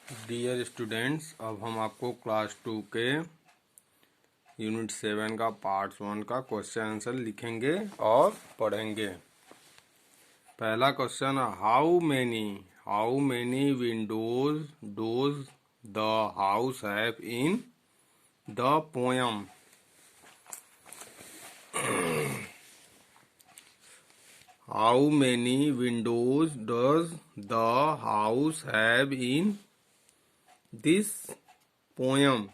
Dear students, अब हम आपको क्लास 2 के यूनिट 7 का पार्ट 1 का क्वेश्चन आंसर लिखेंगे और पढ़ेंगे। पहला question, how many Windows dose the house have in the poem. How many Windows does the house have in this poem.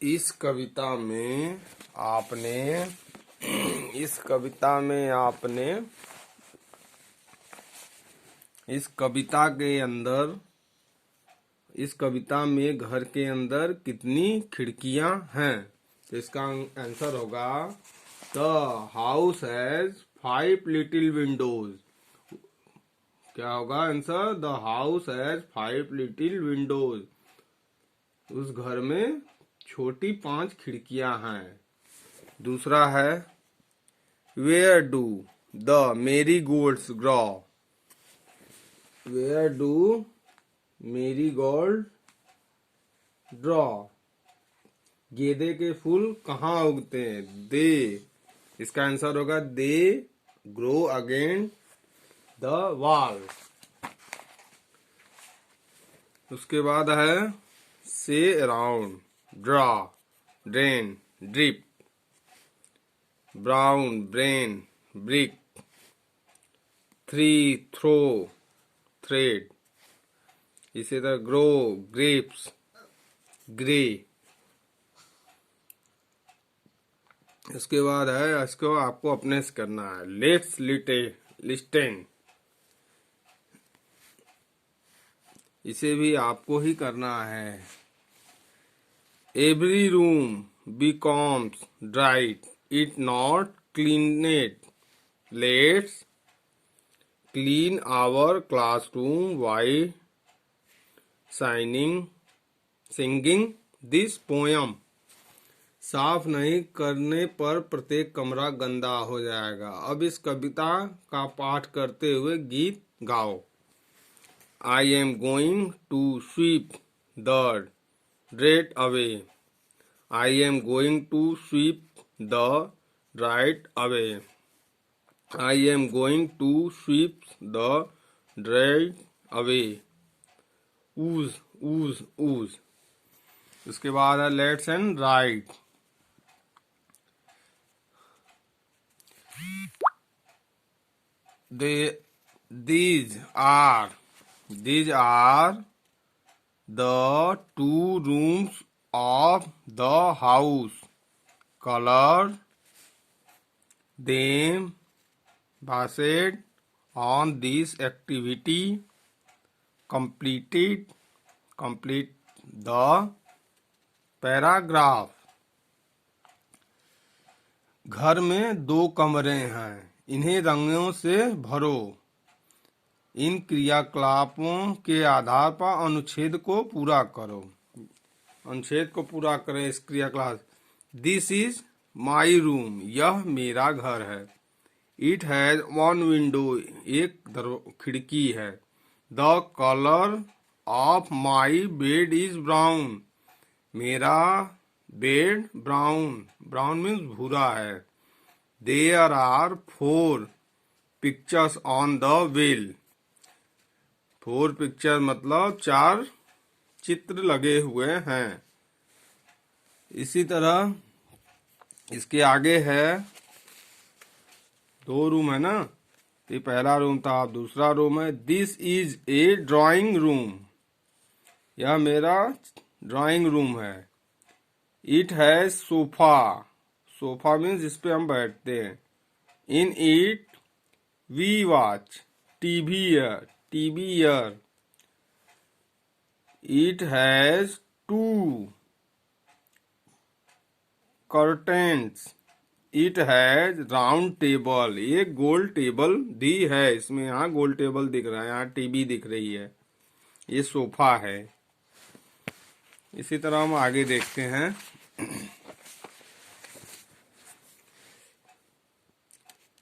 इस कविता में आपने इस कविता में घर के अंदर कितनी खिड़कियां हैं? तो इसका आंसर होगा the house has 5 little windows. क्या होगा answer? The house has 5 little windows. उस घर में छोटी 5 खिड़कियां हैं। दूसरा है, where do the marigolds grow. Where do marigold grow. गेंदे के फूल कहाँ उगते हैं? दे। इसका आंसर होगा they grow against the wall. उसके बाद है, से around, draw, drain, drip, brown, brain, brick, three, throw, thread. इसी तरह ग्रो, ग्रेप्स, ग्रे। इसके बाद है, इसको आपको अपने से करना है, लेट्स लिस्टेन। इसे भी आपको ही करना है। Every room becomes bright, it not cleaned. Let's clean our classroom by singing this poem. साफ नहीं करने पर प्रत्येक कमरा गंदा हो जाएगा। अब इस कविता का पाठ करते हुए गीत गाओ। I am going to sweep the dirt away. I am going to sweep the dirt away. I am going to sweep the dirt away. Ooze, ooze, ooze. उसके बाद है, let's end right. These are the 2 rooms of the house. Color them based on this activity. Complete the paragraph. घर में 2 कमरे हैं, इन्हें रंगों से भरो। इन क्रियाकलापों के आधार पर अनुच्छेद को पूरा करो। अनुच्छेद को पूरा करें इस क्रियाकलाप। दिस इज माई रूम, यह मेरा घर है। इट हैज 1 विंडो, एक खिड़की है। The colour of my bed is brown, मेरा बेड ब्राउन मीन्स भूरा है। There are 4 pictures on the wall. 4 picture मतलब 4 चित्र लगे हुए हैं। इसी तरह इसके आगे है, 2 रूम है ना, तो ये पहला रूम था, दूसरा रूम है। This is a drawing room, यह मेरा ड्राइंग रूम है। इट हैज सोफा मीन्स जिस पे हम बैठते हैं। In it we watch TV here. It has 2 curtains. It has round table, एक गोल टेबल भी है इसमें। यहाँ गोल टेबल दिख रहा है, यहाँ टीवी दिख रही है। ये सोफा है। इसी तरह हम आगे देखते हैं।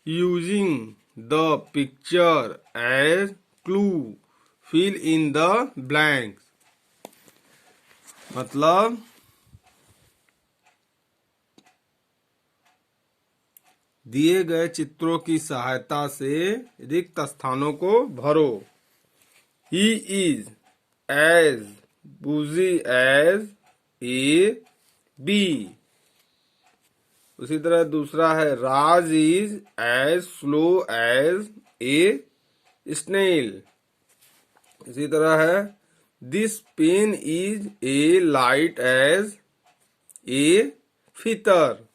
Using the picture as clue, fill in the blanks. मतलब दिए गए चित्रों की सहायता से रिक्त स्थानों को भरो। He is as busy as a bee। उसी तरह दूसरा है Raj is as slow as a snail. इसी तरह है this pen is a light as a feather.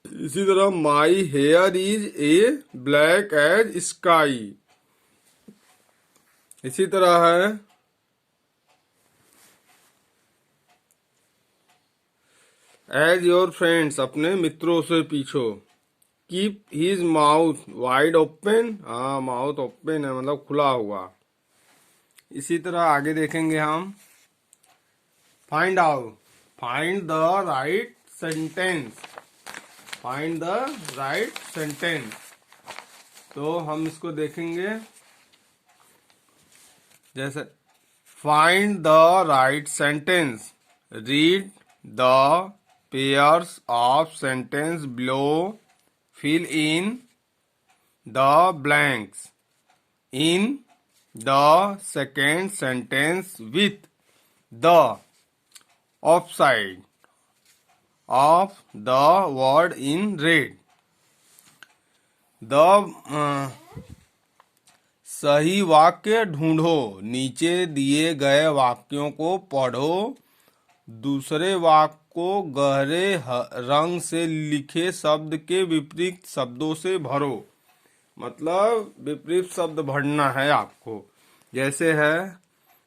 इसी तरह my hair is a black as sky. इसी तरह है एज योर फ्रेंड्स, अपने मित्रों से पूछो। Keep his mouth wide open, हाँ माउथ ओपन है मतलब खुला हुआ। इसी तरह आगे देखेंगे हम find out, find the right sentence, find the right sentence. तो हम इसको देखेंगे जैसे find the right sentence, read the pairs of sentence below, fill in the blanks in the second sentence with the opposite of the word in red। सही वाक्य ढूंढो, नीचे दिए गए वाक्यों को पढ़ो, दूसरे वाक्य को गहरे रंग से लिखे शब्द के विपरीत शब्दों से भरो। मतलब विपरीत शब्द भरना है आपको। जैसे है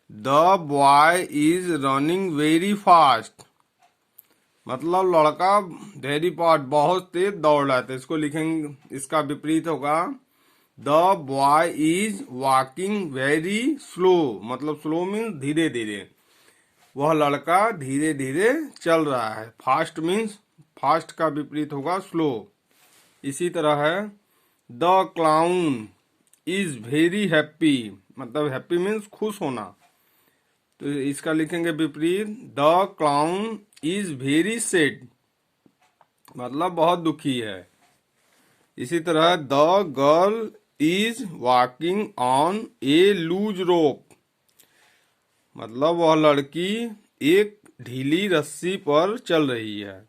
the boy is running very fast, मतलब लड़का वेरी फास्ट बहुत तेज दौड़ रहा है। इसको लिखेंगे, इसका विपरीत होगा the boy is walking very slow, मतलब स्लो मीन्स धीरे धीरे, वह लड़का धीरे धीरे चल रहा है। फास्ट मीन्स फास्ट का विपरीत होगा स्लो। इसी तरह है the clown is very happy, मतलब हैप्पी मीन्स खुश होना, तो इसका लिखेंगे विपरीत the clown is very sad, मतलब बहुत दुखी है। इसी तरह the girl is walking on a loose rope, मतलब वह लड़की एक ढीली रस्सी पर चल रही है।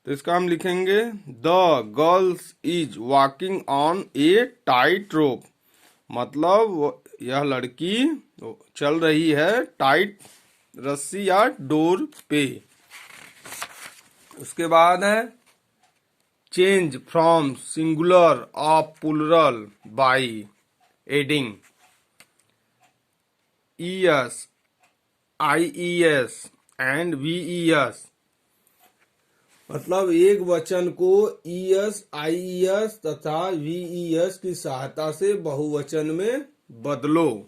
तो इसका हम लिखेंगे the girls is walking on A tight रोप, मतलब यह लड़की चल रही है टाइट रस्सी या डोर पे। उसके बाद है change from singular of plural by adding ES, IES and VES। मतलब एक वचन को ES, IES तथा VES की सहायता से बहुवचन में बदलो।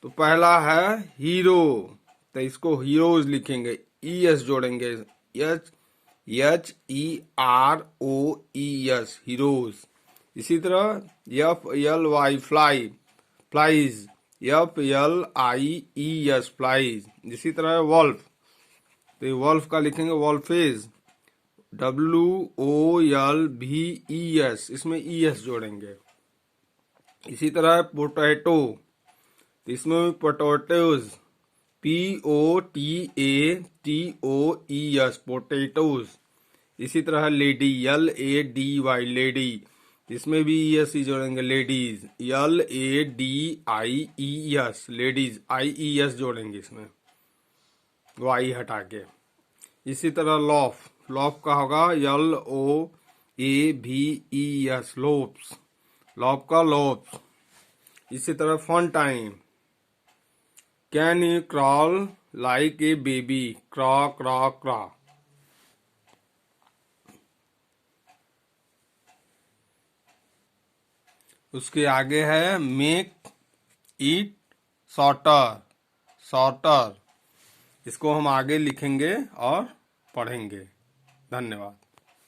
तो पहला है हीरो, तो इसको हीरोज लिखेंगे, ES जोड़ेंगे, HEROES हीरोज। इसी तरह FLY fly, flies, FLIES flies. इसी तरह वॉल्फ, तो वॉल्फ का लिखेंगे वॉल्फेज, WOLVES, इसमें ES जोड़ेंगे। इसी तरह पोटैटो, तो इसमें पोटैटोज, POTATOES पोटैटोज। इसी तरह लेडी, LADY लेडी, इसमें भी ES ही जोड़ेंगे, लेडीज, LADIES लेडीज, IES जोड़ेंगे इसमें वाई हटा के। इसी तरह लॉफ, लॉफ का होगा LOAVES लोप्स, लॉफ का लोप्स। इसी तरह fun time, can you crawl like a baby, crawl crawl crawl. उसके आगे है मेक इट शॉर्टर, शॉर्टर। इसको हम आगे लिखेंगे और पढ़ेंगे। धन्यवाद।